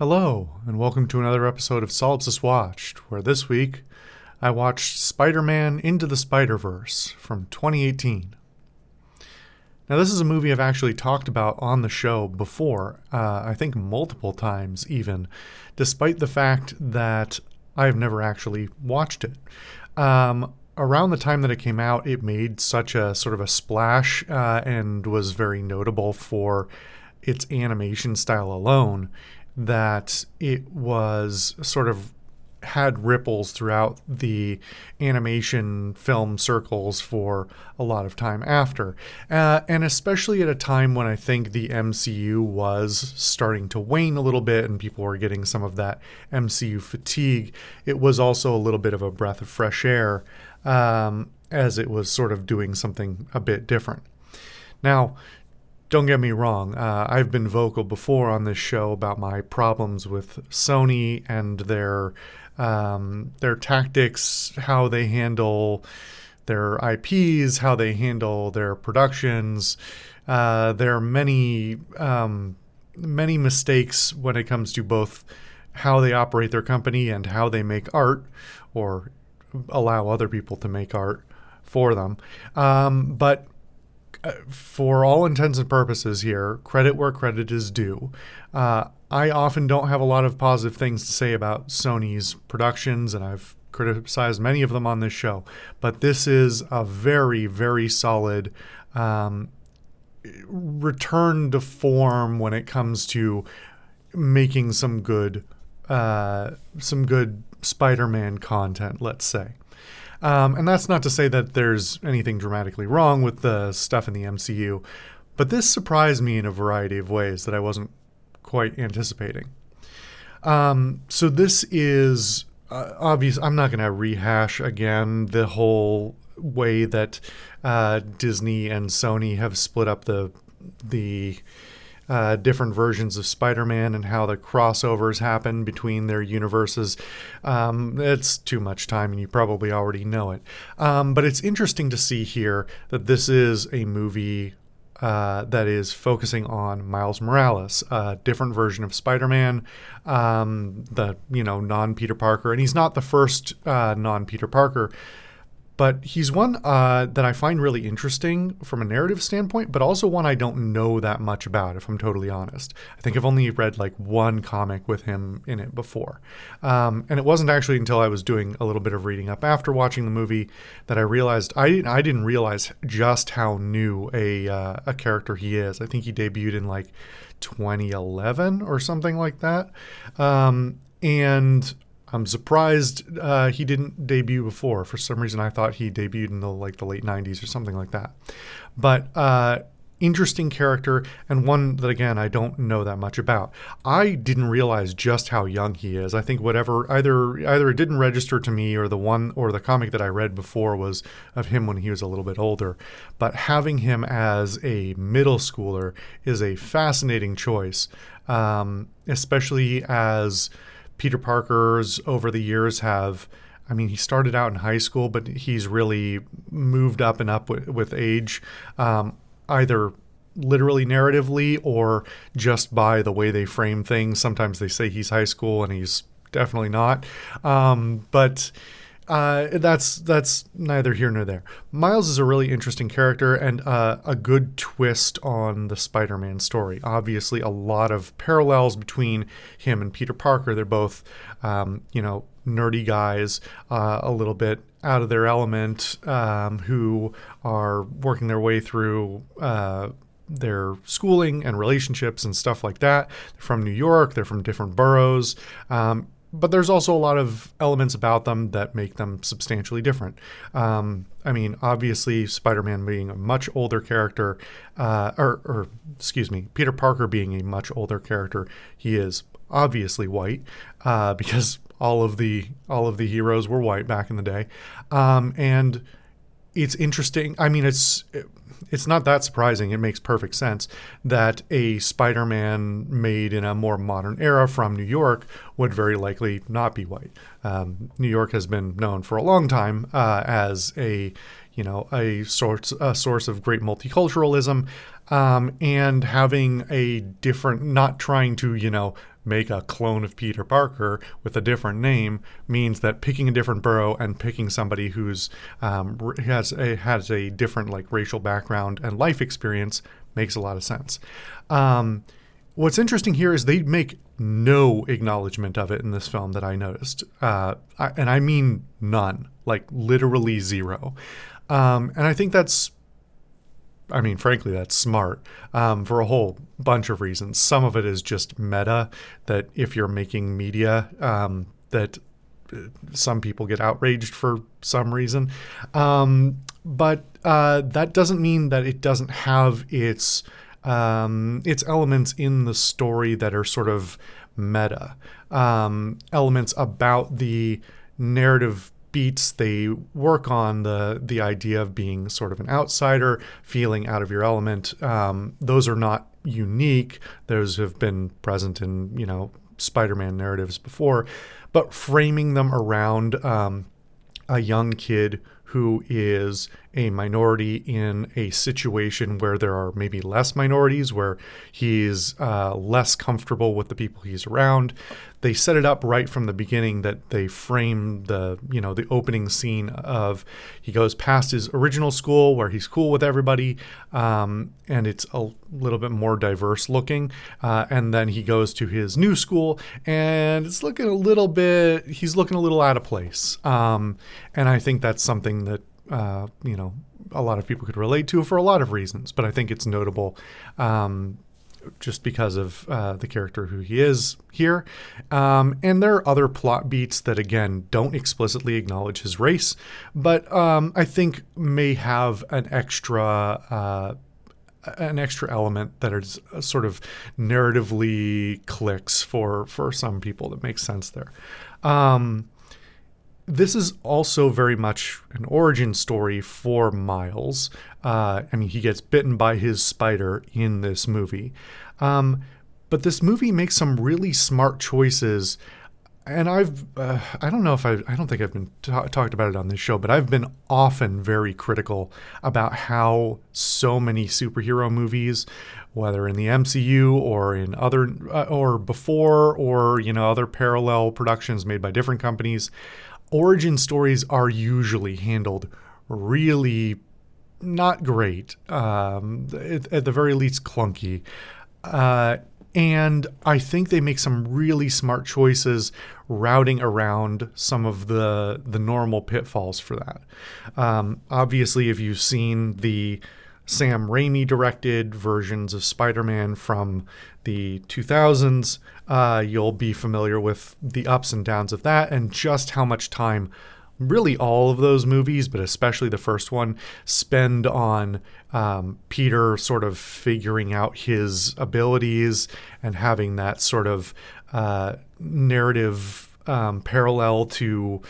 Hello, and welcome to another episode of Solipsist Watched, where this week I watched Spider-Man Into the Spider-Verse from 2018. Now, this is a movie I've actually talked about on the show before, I think multiple times even, despite the fact that I've never actually watched it. Around the time that it came out, it made such a sort of a splash and was very notable for its animation style alone that it was sort of had ripples throughout the animation film circles for a lot of time after. And especially at a time when I think the MCU was starting to wane a little bit and people were getting some of that MCU fatigue, it was also a little bit of a breath of fresh air as it was sort of doing something a bit different. Now, don't get me wrong, I've been vocal before on this show about my problems with Sony and their tactics, how they handle their IPs, how they handle their productions. There are many mistakes when it comes to both how they operate their company and how they make art, or allow other people to make art for them. But for all intents and purposes here, credit where credit is due. I often don't have a lot of positive things to say about Sony's productions, and I've criticized many of them on this show. But this is a very, very solid return to form when it comes to making some good Spider-Man content, let's say. And that's not to say that there's anything dramatically wrong with the stuff in the MCU, but this surprised me in a variety of ways that I wasn't quite anticipating. So this is obvious. I'm not going to rehash again the whole way that Disney and Sony have split up the different versions of Spider-Man and how the crossovers happen between their universes. It's too much time and you probably already know it. But it's interesting to see here that this is a movie that is focusing on Miles Morales, a different version of Spider-Man, non-Peter Parker. And he's not the first non-Peter Parker, but he's one that I find really interesting from a narrative standpoint, but also one I don't know that much about, if I'm totally honest. I think I've only read like one comic with him in it before. And it wasn't actually until I was doing a little bit of reading up after watching the movie that I realized I didn't realize just how new a character he is. I think he debuted in like 2011 or something like that. And I'm surprised he didn't debut before. For some reason, I thought he debuted in the late 90s or something like that. But interesting character, and one that, again, I don't know that much about. I didn't realize just how young he is. I think either it didn't register to me, or the comic that I read before was of him when he was a little bit older. But having him as a middle schooler is a fascinating choice, especially as Peter Parker's over the years he started out in high school, but he's really moved up and up with age, either literally narratively or just by the way they frame things. Sometimes they say he's high school and he's definitely not. But that's neither here nor there. Miles is a really interesting character and a good twist on the Spider-Man story. Obviously, a lot of parallels between him and Peter Parker. They're both, nerdy guys, a little bit out of their element, who are working their way through their schooling and relationships and stuff like that. They're from New York. They're from different boroughs. But there's also a lot of elements about them that make them substantially different. Obviously, Spider-Man being a much older character, Peter Parker being a much older character, he is obviously white, because all of the heroes were white back in the day. And it's interesting. It's not that surprising. It makes perfect sense that a Spider-Man made in a more modern era from New York would very likely not be white. New York has been known for a long time as a source of great multiculturalism. and having a different, not trying to, make a clone of Peter Parker with a different name means that picking a different borough and picking somebody who's has a different like racial background and life experience makes a lot of sense. What's interesting here is they make no acknowledgement of it in this film that I noticed, and I mean none, like literally zero. And I think frankly, that's smart for a whole bunch of reasons. Some of it is just meta, that if you're making media, that some people get outraged for some reason. But that doesn't mean that it doesn't have its elements in the story that are sort of meta, elements about the narrative beats they work on, the idea of being sort of an outsider, feeling out of your element. Those are not unique. Those have been present in, Spider-Man narratives before, but framing them around a young kid who is a minority in a situation where there are maybe less minorities, where he's less comfortable with the people he's around. They set it up right from the beginning that they frame the opening scene of he goes past his original school where he's cool with everybody, and it's a little bit more diverse looking, and then he goes to his new school and he's looking a little out of place, and I think that's something that a lot of people could relate to for a lot of reasons, but I think it's notable just because of the character who he is here. And there are other plot beats that, again, don't explicitly acknowledge his race, but I think may have an extra element that is sort of narratively clicks for some people that makes sense there. This is also very much an origin story for Miles. He gets bitten by his spider in this movie. But this movie makes some really smart choices. And I don't think I've been talked about it on this show, but I've been often very critical about how so many superhero movies, whether in the MCU or in other, or before, or, other parallel productions made by different companies, origin stories are usually handled really not great, at the very least clunky. And I think they make some really smart choices routing around some of the normal pitfalls for that. Obviously, if you've seen the Sam Raimi directed versions of Spider-Man from the 2000s, you'll be familiar with the ups and downs of that and just how much time really all of those movies, but especially the first one, spend on Peter sort of figuring out his abilities and having that sort of narrative parallel to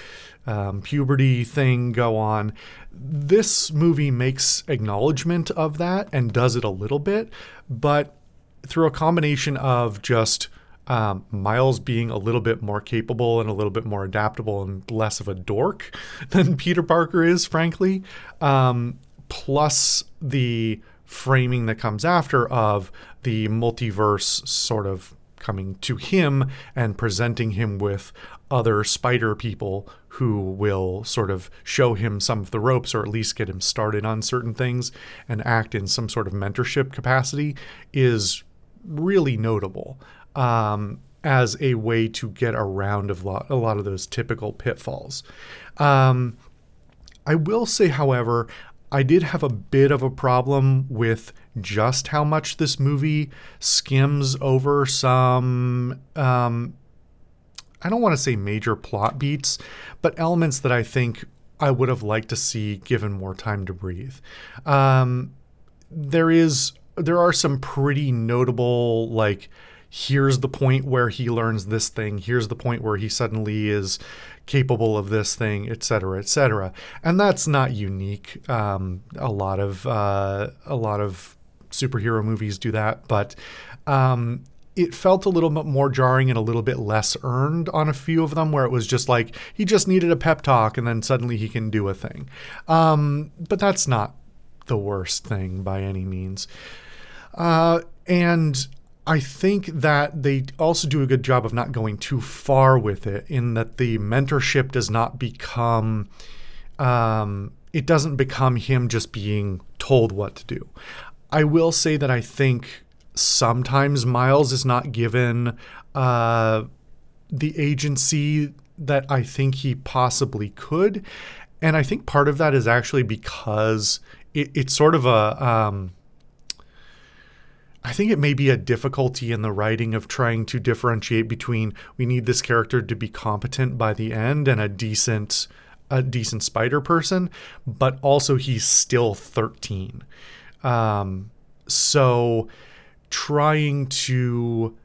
puberty thing go on. This movie makes acknowledgement of that and does it a little bit, but through a combination of just Miles being a little bit more capable and a little bit more adaptable and less of a dork than Peter Parker is, frankly, plus the framing that comes after of the multiverse sort of coming to him and presenting him with other spider people who will sort of show him some of the ropes, or at least get him started on certain things and act in some sort of mentorship capacity, is really notable as a way to get around a lot of those typical pitfalls. I will say, however, I did have a bit of a problem with just how much this movie skims over some, I don't want to say major plot beats, but elements that I think I would have liked to see given more time to breathe. There are some pretty notable, like, here's the point where he learns this thing, here's the point where he suddenly is capable of this thing, etc., etc. And that's not unique. A lot of superhero movies do that, but it felt a little bit more jarring and a little bit less earned on a few of them, where it was just like he just needed a pep talk and then suddenly he can do a thing. But that's not the worst thing by any means. And I think that they also do a good job of not going too far with it, in that the mentorship does not become, it doesn't become him just being told what to do. I will say that I think sometimes Miles is not given the agency that I think he possibly could. And I think part of that is actually because it's sort of I think it may be a difficulty in the writing of trying to differentiate between, we need this character to be competent by the end and a decent spider person, but also he's still 13. So trying to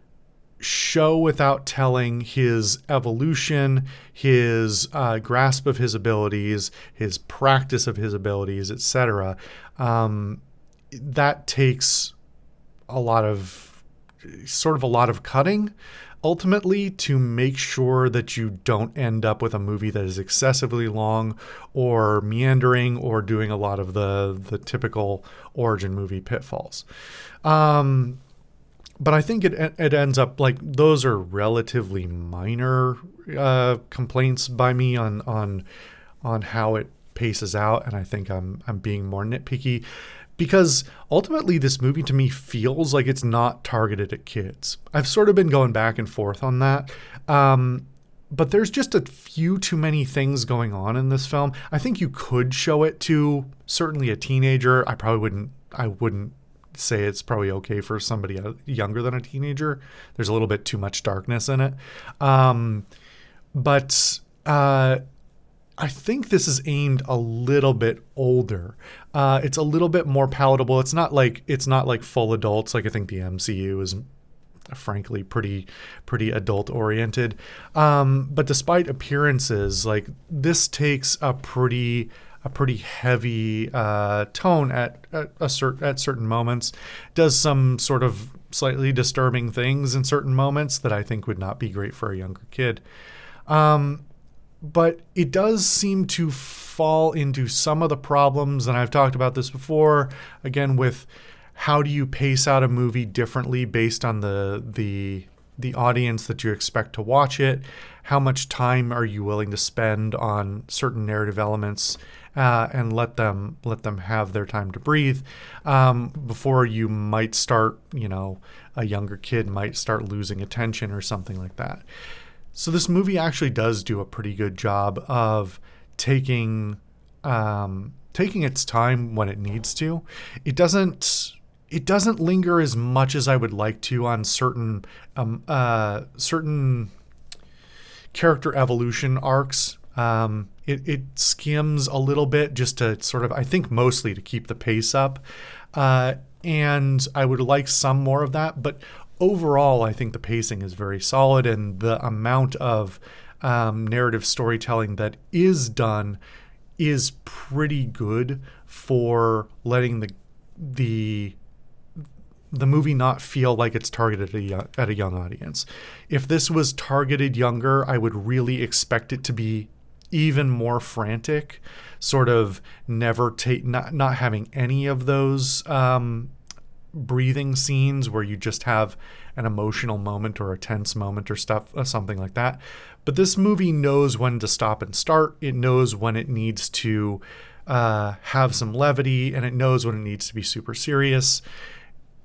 show without telling his evolution, his grasp of his abilities, his practice of his abilities, etc., that takes a lot of cutting ultimately to make sure that you don't end up with a movie that is excessively long or meandering or doing a lot of the typical origin movie pitfalls. But I think it ends up like those are relatively minor complaints by me on how it paces out, and I think I'm being more nitpicky, because ultimately this movie to me feels like it's not targeted at kids. I've sort of been going back and forth on that. But there's just a few too many things going on in this film. I think you could show it to certainly a teenager. I wouldn't say it's probably okay for somebody younger than a teenager. There's a little bit too much darkness in it. But I think this is aimed a little bit older. It's a little bit more palatable. It's not like full adults. Like I think the MCU is frankly pretty adult oriented. But despite appearances, like this takes a pretty heavy tone at certain moments, does some sort of slightly disturbing things in certain moments that I think would not be great for a younger kid. But it does seem to fall into some of the problems, and I've talked about this before, again, with how do you pace out a movie differently based on the audience that you expect to watch it? How much time are you willing to spend on certain narrative elements and let them have their time to breathe before you might start, a younger kid might start losing attention or something like that. So this movie actually does do a pretty good job of taking its time when it needs to. It doesn't linger as much as I would like to on certain character evolution arcs. It skims a little bit just to sort of, I think mostly to keep the pace up. And I would like some more of that, but overall, I think the pacing is very solid, and the amount of narrative storytelling that is done is pretty good for letting the movie not feel like it's targeted at a young audience. If this was targeted younger, I would really expect it to be even more frantic, sort of not having any of those breathing scenes where you just have an emotional moment or a tense moment or something like that. But this movie knows when to stop and start. It knows when it needs to have some levity, and it knows when it needs to be super serious.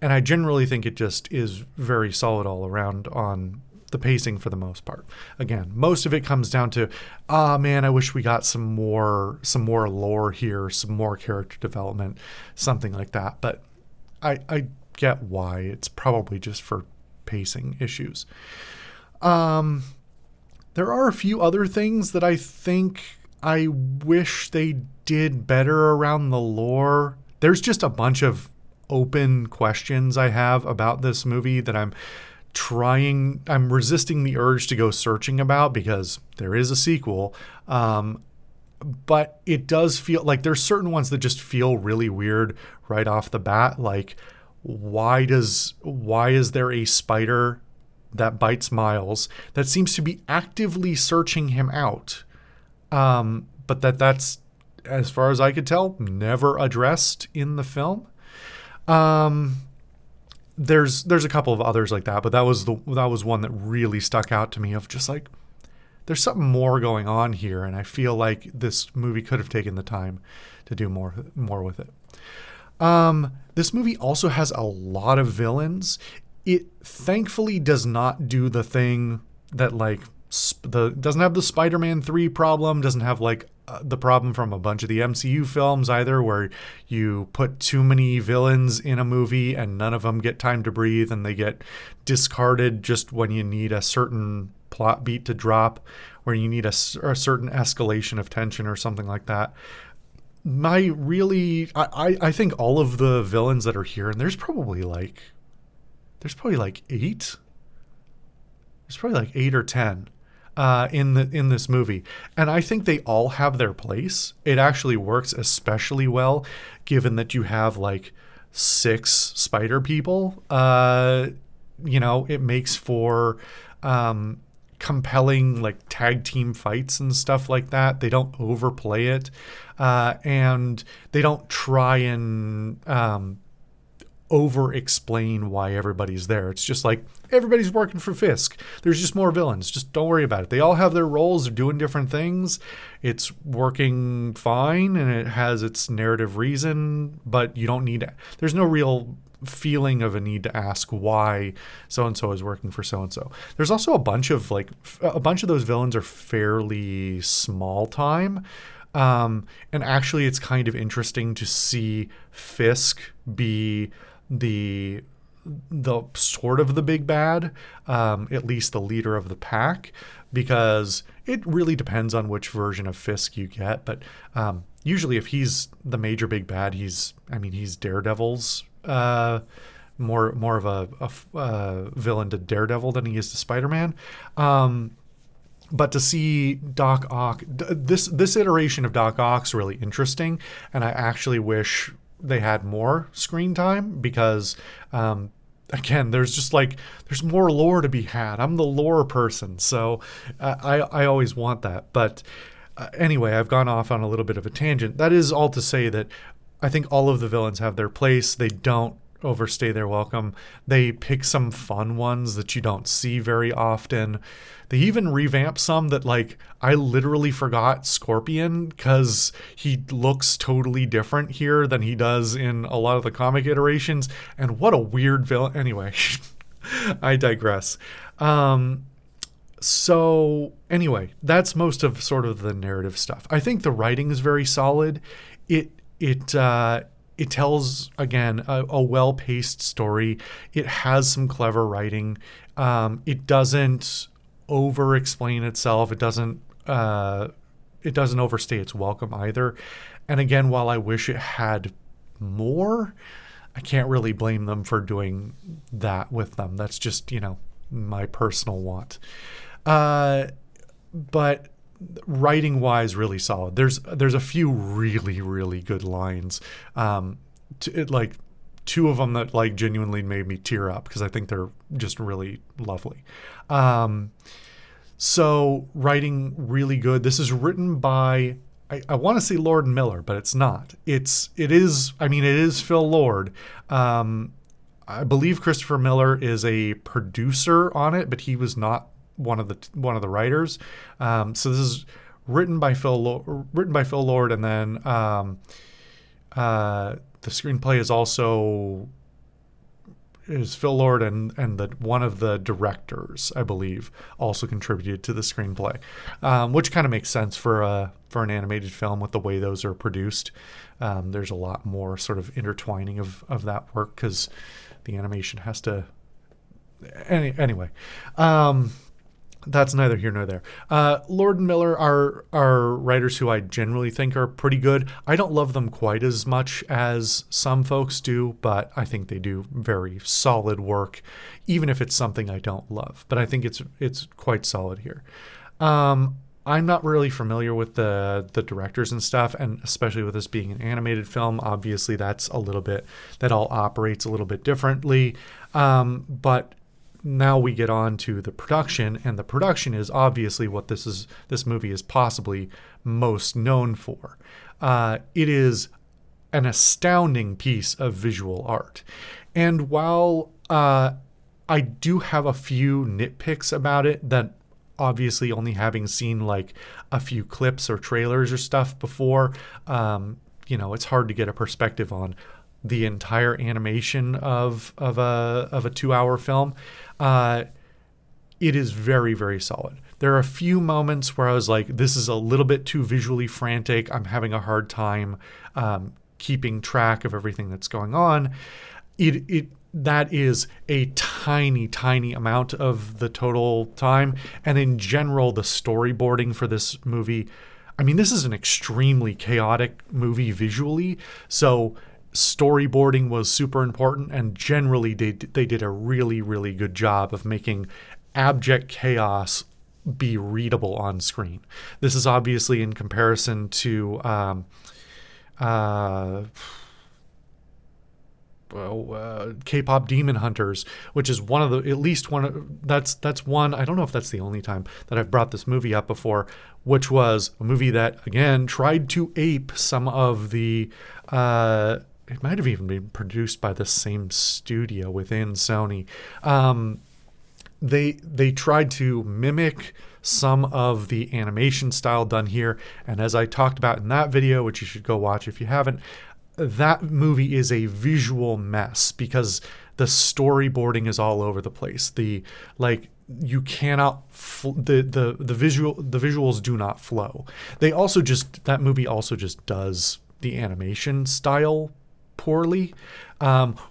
And I generally think it just is very solid all around on the pacing for the most part. Again, most of it comes down to, man, I wish we got some more lore here, some more character development, something like that. But I get why. It's probably just for pacing issues. There are a few other things that I think I wish they did better around the lore. There's just a bunch of open questions I have about this movie that I'm resisting the urge to go searching about, because there is a sequel. But it does feel like there's certain ones that just feel really weird right off the bat. Like, why is there a spider that bites Miles that seems to be actively searching him out? But that's, as far as I could tell, never addressed in the film. there's a couple of others like that, but that was one that really stuck out to me, of just like, there's something more going on here, and I feel like this movie could have taken the time to do more with it. This movie also has a lot of villains. It thankfully does not do the thing that like doesn't have the Spider-Man 3 problem, doesn't have like the problem from a bunch of the MCU films either, where you put too many villains in a movie and none of them get time to breathe and they get discarded just when you need a certain plot beat to drop, where you need a certain escalation of tension or something like that. I think all of the villains that are here, and there's probably like 8. There's probably like 8 or 10 in this movie, and I think they all have their place. It actually works especially well, given that you have like 6 spider people. It makes for compelling like tag team fights and stuff like that. They don't overplay it, and they don't try and over explain why everybody's there. It's just like, everybody's working for Fisk. There's just more villains. Just don't worry about it. They all have their roles. They're doing different things. It's working fine, and it has its narrative reason, but you don't need, there's no real feeling of a need to ask why so-and-so is working for so-and-so. There's also a bunch of those villains are fairly small time. And actually it's kind of interesting to see Fisk be the sort of the big bad, at least the leader of the pack, because it really depends on which version of Fisk you get. But usually if he's the major big bad, he's Daredevil's more of a villain to Daredevil than he is to Spider-Man. But to see Doc Ock, this iteration of Doc Ock's really interesting, and I actually wish they had more screen time, because again, there's more lore to be had. I'm the lore person, so I always want that. But anyway, I've gone off on a little bit of a tangent. That is all to say that I think all of the villains have their place. They don't overstay their welcome. They pick some fun ones that you don't see very often. They even revamp some that, like, I literally forgot Scorpion, because he looks totally different here than he does in a lot of the comic iterations. And what a weird villain. Anyway, I digress. So anyway, that's most of sort of the narrative stuff. I think the writing is very solid. It tells, again, a well-paced story. It has some clever writing. It doesn't over-explain itself. It doesn't overstay its welcome either. And again, while I wish it had more, I can't really blame them for doing that with them. That's just, my personal want. But writing wise, really solid. There's a few really, really good lines. Two of them that like genuinely made me tear up, because I think they're just really lovely. So writing really good. This is written by, I want to say Lord and Miller, but it's not. It is Phil Lord. I believe Christopher Miller is a producer on it, but he was not one of the writers. So this is written by Phil Lord, and then the screenplay is Phil Lord, and one of the directors, I believe, also contributed to the screenplay, which kind of makes sense for an animated film with the way those are produced. There's a lot more sort of intertwining of that work, because the animation has to. Anyway. That's neither here nor there. Lord and Miller are writers who I generally think are pretty good. I don't love them quite as much as some folks do, but I think they do very solid work, even if it's something I don't love. But I think it's quite solid here. I'm not really familiar with the directors and stuff, and especially with this being an animated film, obviously that all operates a little bit differently. But now we get on to the production, and the production is obviously what this movie is possibly most known for. It is an astounding piece of visual art. And while I do have a few nitpicks about it that obviously only having seen like a few clips or trailers or stuff before, it's hard to get a perspective on the entire animation of a 2-hour film. It is very, very solid. There are a few moments where I was like, this is a little bit too visually frantic. I'm having a hard time keeping track of everything that's going on. That is a tiny, tiny amount of the total time. And in general, the storyboarding for this movie, I mean, this is an extremely chaotic movie visually. So storyboarding was super important. And generally, they did a really, really good job of making abject chaos be readable on screen. This is obviously in comparison to K-pop Demon Hunters, which is one of the, at least one, that's one, I don't know if that's the only time that I've brought this movie up before, which was a movie that, again, tried to ape some of the, it might have even been produced by the same studio within Sony. They tried to mimic some of the animation style done here, and as I talked about in that video, which you should go watch if you haven't, that movie is a visual mess because the storyboarding is all over the place. You cannot the visuals do not flow. That movie also just does the animation style poorly,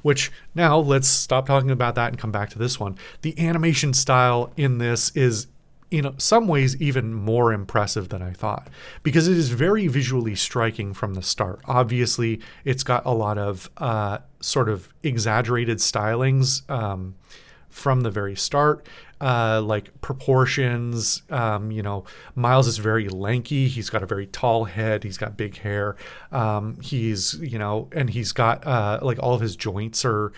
which now let's stop talking about that and come back to this one. The animation style in this is in some ways even more impressive than I thought, because it is very visually striking from the start. Obviously, it's got a lot of sort of exaggerated stylings from the very start, like proportions. Miles is very lanky. He's got a very tall head. He's got big hair. And he's got like all of his joints are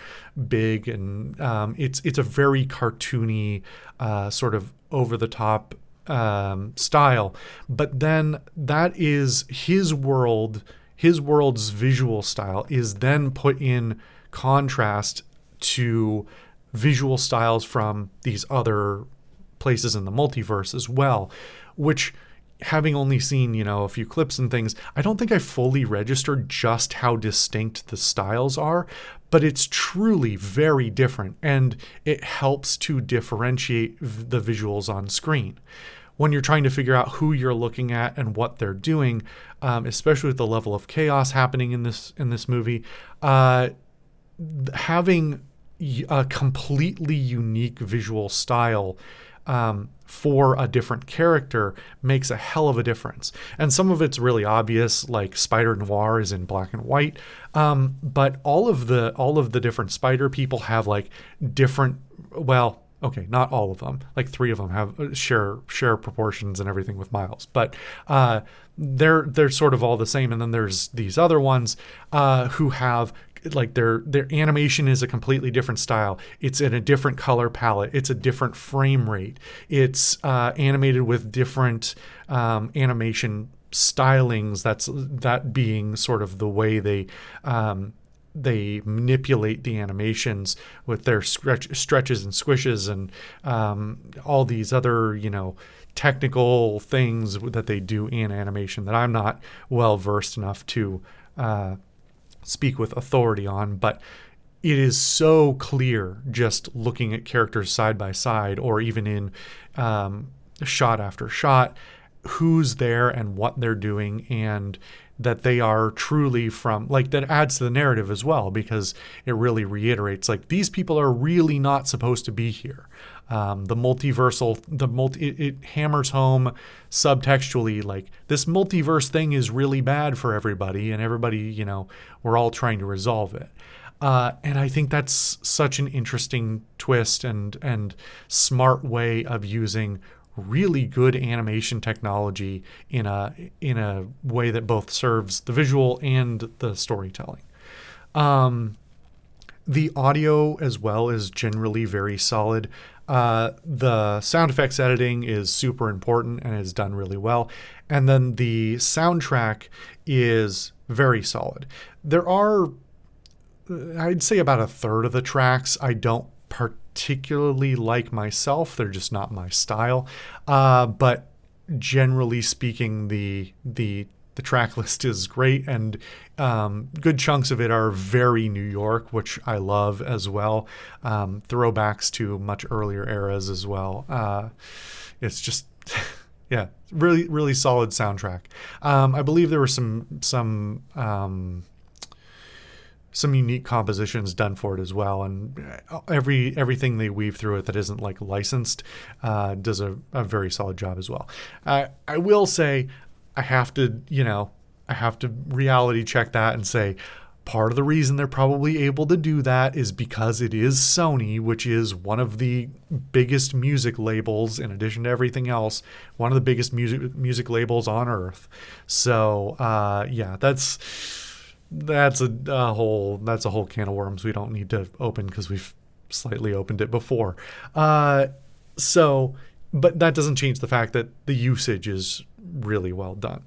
big, and it's a very cartoony sort of over the top style. But then that is his world. His world's visual style is then put in contrast to visual styles from these other places in the multiverse as well, which, having only seen, a few clips and things, I don't think I fully registered just how distinct the styles are, but it's truly very different, and it helps to differentiate the visuals on screen. When you're trying to figure out who you're looking at and what they're doing, especially with the level of chaos happening in this movie, having a completely unique visual style for a different character makes a hell of a difference. And some of it's really obvious, like Spider Noir is in black and white, but all of the different Spider people have like different, well, okay, not all of them. Like 3 of them have share proportions and everything with Miles, but they're sort of all the same. And then there's these other ones who have like their animation is a completely different style. It's in a different color palette. It's a different frame rate. It's animated with different animation stylings. That being sort of the way they manipulate the animations with their stretches and squishes and all these other, technical things that they do in animation that I'm not well versed enough to speak with authority on. But it is so clear just looking at characters side by side, or even in shot after shot, who's there and what they're doing, and that they are truly from, like, that adds to the narrative as well, because it really reiterates, like, these people are really not supposed to be here. It hammers home subtextually, like, this multiverse thing is really bad for everybody, and everybody, we're all trying to resolve it. And I think that's such an interesting twist and smart way of using really good animation technology in a way that both serves the visual and the storytelling. The audio as well is generally very solid. The sound effects editing is super important and is done really well. And then the soundtrack is very solid. There are, I'd say, about a third of the tracks I don't particularly like myself. They're just not my style. But generally speaking, the track list is great, and good chunks of it are very New York, which I love as well. Throwbacks to much earlier eras as well. It's just, yeah, really, really solid soundtrack. I believe there were some unique compositions done for it as well, and everything they weave through it that isn't like licensed does a very solid job as well. I will say, I have to reality check that and say, part of the reason they're probably able to do that is because it is Sony, which is one of the biggest music labels, in addition to everything else, one of the biggest music labels on earth. So yeah, that's a whole can of worms we don't need to open because we've slightly opened it before. So, but that doesn't change the fact that the usage is really well done.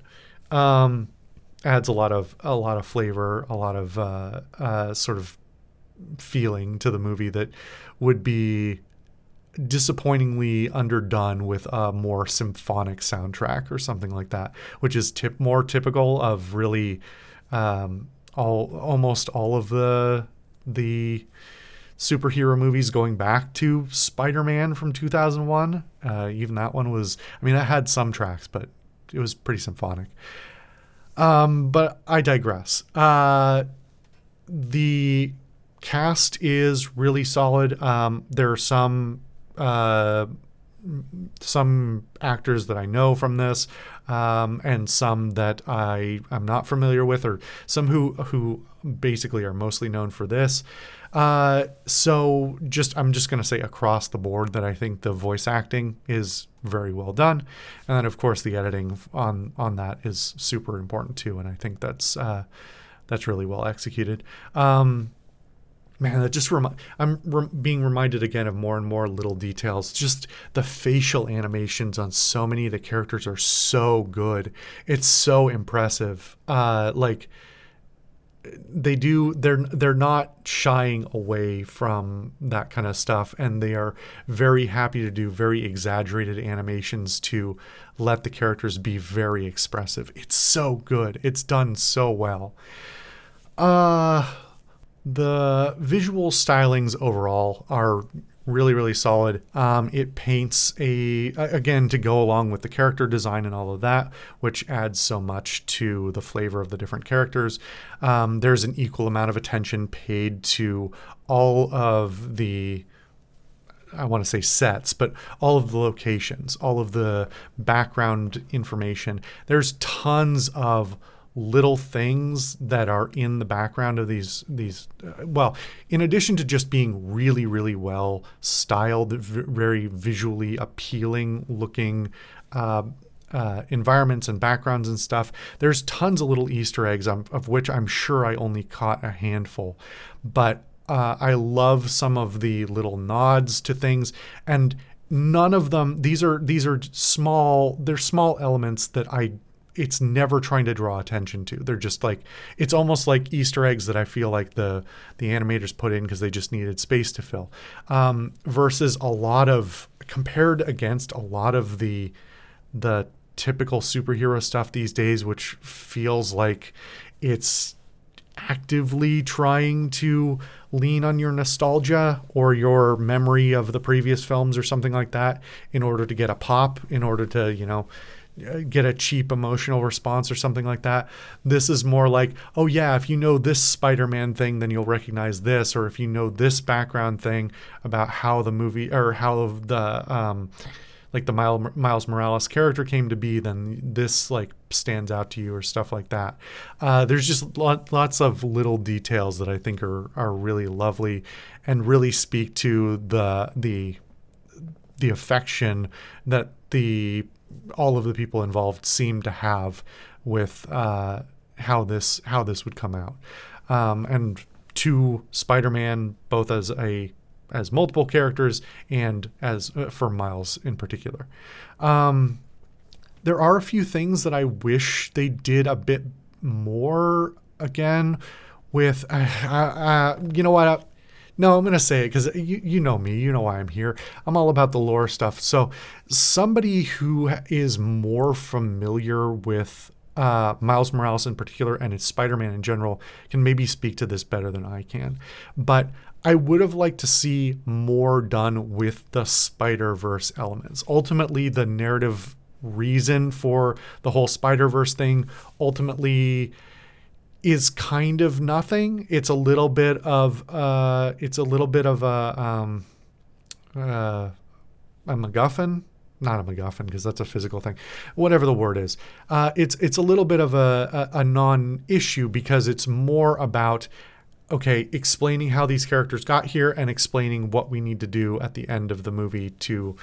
Adds a lot of flavor, a lot of sort of feeling to the movie that would be disappointingly underdone with a more symphonic soundtrack or something like that, which is more typical of really almost all of the superhero movies going back to Spider-Man from 2001. Even that one was, I mean, that had some tracks, but it was pretty symphonic. But I digress. The cast is really solid. There are some actors that I know from this, and some that I'm not familiar with, or some who basically are mostly known for this. So I'm just going to say across the board that I think the voice acting is very well done. And then of course the editing on that is super important too. And I think that's really well executed. Man, that just I'm being reminded again of more and more little details. Just the facial animations on so many of the characters are so good. It's so impressive. Like they're not shying away from that kind of stuff, and they are very happy to do very exaggerated animations to let the characters be very expressive. It's so good. It's done so well. The visual stylings overall are really, really solid. It paints again, to go along with the character design and all of that, which adds so much to the flavor of the different characters. There's an equal amount of attention paid to all of the, I want to say sets, but all of the locations, all of the background information. There's tons of little things that are in the background of these well, in addition to just being really, really well styled, very visually appealing looking environments and backgrounds and stuff, there's tons of little Easter eggs, of which I'm sure I only caught a handful, but I love some of the little nods to things, and none of them, these are small elements that it's never trying to draw attention to. They're just like, it's almost like Easter eggs that I feel like the animators put in because they just needed space to fill. Versus compared against a lot of the typical superhero stuff these days, which feels like it's actively trying to lean on your nostalgia or your memory of the previous films or something like that in order to get a pop, in order to, get a cheap emotional response or something like that. This is more like, oh yeah, if you know this Spider-Man thing, then you'll recognize this, or if you know this background thing about how the movie, or how the like the Miles Morales character came to be, then this like stands out to you, or stuff like that. There's just lots of little details that I think are really lovely and really speak to the affection that all of the people involved seem to have with how this would come out, and to Spider-Man, both as multiple characters and as for Miles in particular. There are a few things that I wish they did a bit more again with. You know what? No, I'm going to say it because you know me. You know why I'm here. I'm all about the lore stuff. So somebody who is more familiar with Miles Morales in particular and it's Spider-Man in general can maybe speak to this better than I can. But I would have liked to see more done with the Spider-Verse elements. Ultimately, the narrative reason for the whole Spider-Verse thing ultimately is kind of nothing. It's a little bit of a MacGuffin, not a MacGuffin because that's a physical thing. Whatever the word is, it's a little bit of a non-issue because it's more about explaining how these characters got here and explaining what we need to do at the end of the movie to,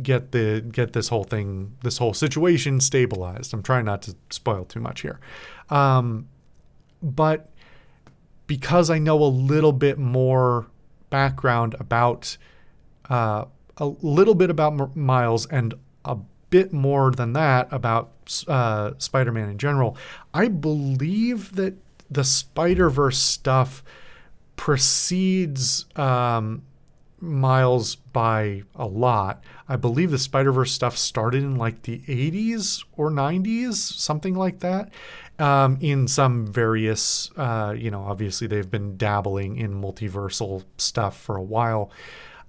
get this whole situation stabilized. I'm trying not to spoil too much here. But because I know a little bit more background about, a little bit about Miles and a bit more than that about Spider-Man in general, I believe that the Spider-Verse stuff precedes Miles by a lot. I believe the Spider-Verse stuff started in like the 80s or 90s, something like that. In some various, obviously they've been dabbling in multiversal stuff for a while.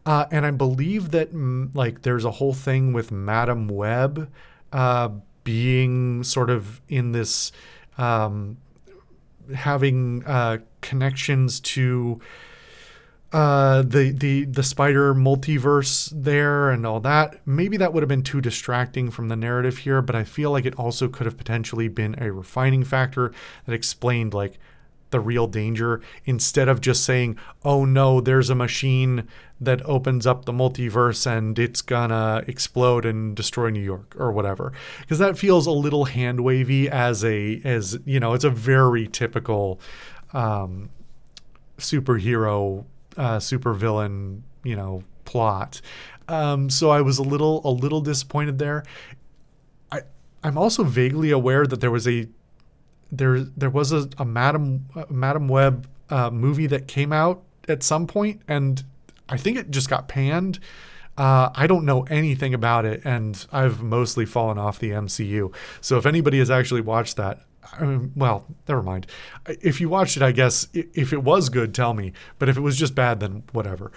And I believe that there's a whole thing with Madam Web being sort of in this, having connections to the spider multiverse there and all that. Maybe that would have been too distracting from the narrative here, but I feel like it also could have potentially been a refining factor that explained like the real danger instead of just saying, oh no, there's a machine that opens up the multiverse and it's gonna explode and destroy New York or whatever. Because that feels a little hand wavy as it's a very typical superhero supervillain, plot. So I was a little disappointed there. I'm also vaguely aware that there was a Madam Web movie that came out at some point, and I think it just got panned. I don't know anything about it, and I've mostly fallen off the MCU. So if anybody has actually watched that, well, never mind. If you watched it, I guess, if it was good, tell me. But if it was just bad, then whatever.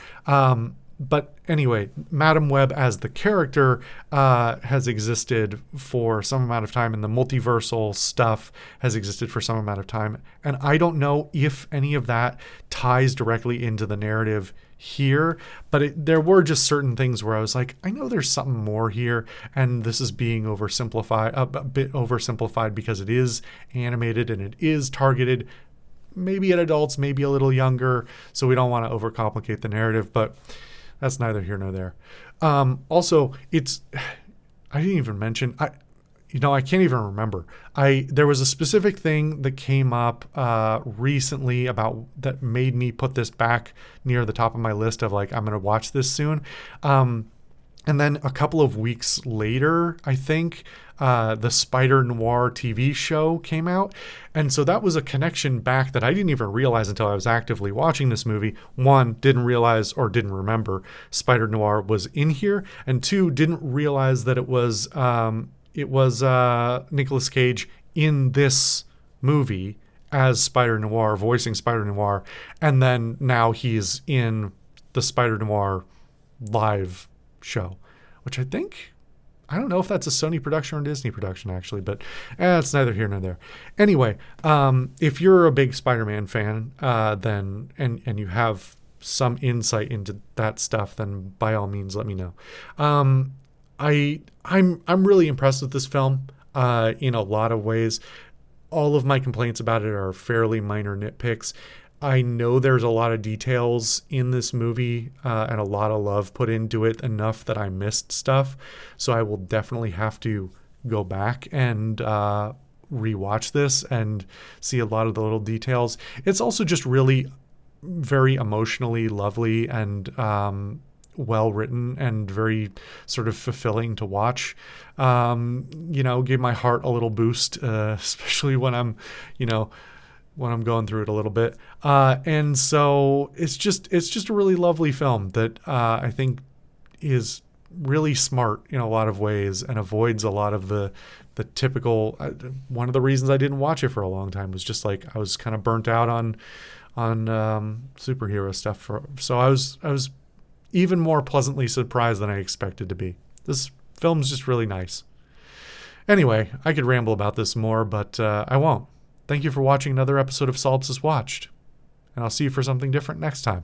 But anyway, Madam Web as the character has existed for some amount of time, and the multiversal stuff has existed for some amount of time. And I don't know if any of that ties directly into the narrative here, but there were just certain things where I was like, I know there's something more here, and this is being oversimplified, a bit oversimplified because it is animated and it is targeted maybe at adults, maybe a little younger, so we don't want to overcomplicate the narrative, but that's neither here nor there. Also, I didn't even mention, I can't even remember. There was a specific thing that came up recently about that made me put this back near the top of my list of like, I'm going to watch this soon. And then a couple of weeks later, I think, the Spider Noir TV show came out. And so that was a connection back that I didn't even realize until I was actively watching this movie. One, didn't realize or didn't remember Spider Noir was in here. And two, didn't realize that it was Nicolas Cage in this movie as Spider Noir, voicing Spider Noir. And then now he's in the Spider Noir live show, which I don't know if that's a Sony production or a Disney production actually, but it's neither here nor there. Anyway, if you're a big Spider-Man fan, then and you have some insight into that stuff, then by all means let me know. I'm really impressed with this film in a lot of ways. All of my complaints about it are fairly minor nitpicks. I know there's a lot of details in this movie and a lot of love put into it, enough that I missed stuff. So I will definitely have to go back and rewatch this and see a lot of the little details. It's also just really very emotionally lovely and well written and very sort of fulfilling to watch. Gave my heart a little boost, especially when I'm, when I'm going through it a little bit. And so it's just a really lovely film that I think is really smart in a lot of ways and avoids a lot of the typical. One of the reasons I didn't watch it for a long time was just like I was kind of burnt out on superhero stuff. So I was even more pleasantly surprised than I expected to be. This film's just really nice. Anyway, I could ramble about this more, but I won't. Thank you for watching another episode of Solipsist Watched, and I'll see you for something different next time.